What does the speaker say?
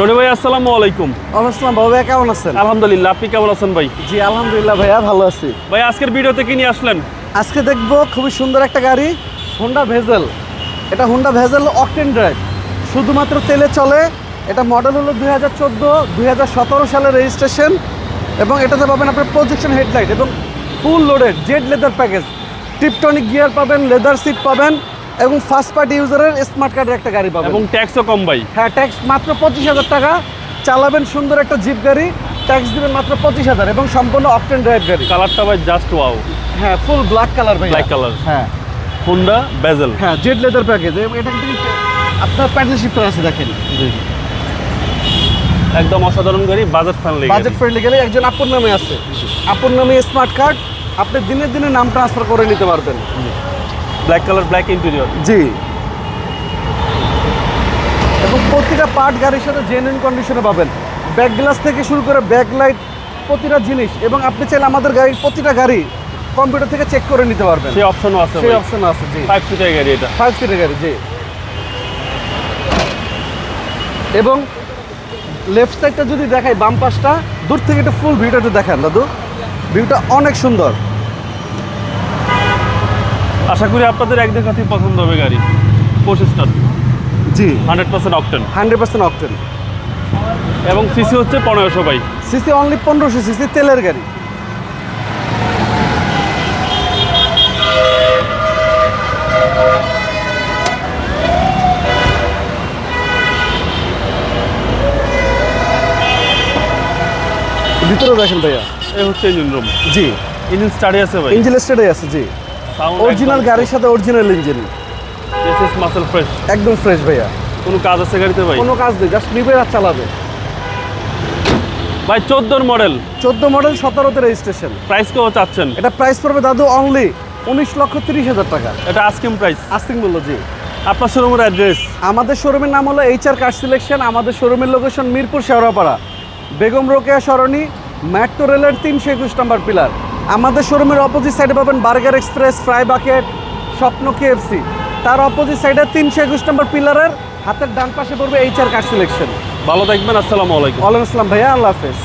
রনি ভাই আসসালামু আলাইকুম। আসসালাম বাবু ভাই, কেমন আছেন? আলহামদুলিল্লাহ, আপনি কেমন আছেন ভাই? জি আলহামদুলিল্লাহ ভাইয়া, ভালো আছি। ভাই আজকের ভিডিওতে কি নিয়ে আসলেন? আজকে দেখবো খুবই সুন্দর একটা গাড়ি, হোন্ডা ভেজেল। এটা হোন্ডা ভেজেল অকটেন ড্রাইভ, শুধুমাত্র তেলে চলে। এটা মডেল হলো 2014-2017 সালের রেজিস্ট্রেশন, এবং এটাতে পাবেন আপনার প্রজেকশন হেডলাইট এবং full loaded Z leather package, Tiptronic gear পাবেন, লেদার সিট পাবেন এবং ফার্স্ট পার্টি ইউজারের স্মার্ট কার্ডের একটা গাড়ি পাবেন। এবং ট্যাক্সও কম ভাই। হ্যাঁ, ট্যাক্স মাত্র 25,000 টাকা। চালাবেন সুন্দর একটা জিপ গাড়ি, ট্যাক্স দিবেন মাত্র 25,000 এবং সম্পূর্ণ অকটেন ড্রাইভ গাড়ি। কালারটা ভাই জাস্ট ওয়াও। হ্যাঁ, ফুল ব্ল্যাক কালার ভাই, ব্ল্যাক কালার। হ্যাঁ হোন্ডা বেজেল। হ্যাঁ, জেড লেদার প্যাকেজ। এটা কিন্তু আপনার প্যাডেল শিফটার আছে, দেখেন জি, একদম অসাধারণ গাড়ি, বাজেট ফ্রেন্ডলি। বাজেট ফ্রেন্ডলি গেলে একজন আপুর নামে আছে, আপুর নামে স্মার্ট কার্ড, আপনি দিনে দিনে নাম ট্রান্সফার করে নিতে পারবেন। Black colour, black interior. জি, এবং প্রতিটা পার্ট গাড়ির সাথে জেনুইন কন্ডিশনে পাবেন, ব্যাক গ্লাস থেকে শুরু করে ব্যাক লাইট, প্রতিটা জিনিস। এবং আপনি চাইলে আমাদের গাড়ির প্রতিটা গাড়ি কম্পিউটার থেকে চেক করে নিতে পারবেন, সেই অপশনও আছে। সেই অপশন আছে। জি, 5 সিটের গাড়ি এটা। 5 সিটের গাড়ি। জি, এবং লেফট সাইডটা যদি দেখাই, বাম পাশটা দূর থেকে একটু ফুল ভিউটা একটু দেখান দাদু, ভিউটা অনেক সুন্দর। আশা করি আপনাদের এক দেখাতেই পছন্দ হবে গাড়ি। প্রসেসটা জি, 100% অকটেন 100% অকটেন এবং সিসি হচ্ছে 1500 ভাই। সিসি অনলি 1500 সিসি তেলের গাড়ি। ভিতরে দেখেন ভাইয়া, এই হচ্ছে ইঞ্জিন রুম। জি, ইঞ্জিন স্টার্টে আছে ভাই। ইঞ্জিন স্টার্টে আছে। জি, অরিজিনাল গাড়ির সাথে original engine, SS muscle fresh, একদম ফ্রেশ ভাইয়া। কোনো কাজ আছে গাড়িতে ভাই? কোনো কাজ নেই, জাস্ট নিবে আর চালাবে। ভাই 14 মডেল, 14 মডেল, 17তে রেজিস্ট্রেশন। প্রাইস কেউ চাচ্ছেন? এটা প্রাইস পড়বে দাদু অনলি 19,30,000 টাকা, এটা আস্কিং প্রাইস। আস্তিং মূল্য। জি, আপনার শোরুমের অ্যাড্রেস? আমাদের শোরুমের নাম হলো HR কার সিলেকশন। আমাদের শোরুমের লোকেশন মিরপুর শেওড়াপাড়া, বেগম রোকেয়া সরণি, মেট্রো রেলের 321 নম্বর পিলার। আমাদের শোরুমের অপোজিট সাইডে পাবেন বার্গার এক্সপ্রেস, ফ্রাই বাকেট, স্বপ্ন KFC। তার অপোজিট সাইডে 321 নম্বর পিলারের হাতের ডান পাশে পড়বে HR কার সিলেকশন। ভালো থাকবেন, আসসালামু আলাইকুম। ওয়ালাইকুম আসসালাম ভাইয়া, আল্লাহ হাফেজ।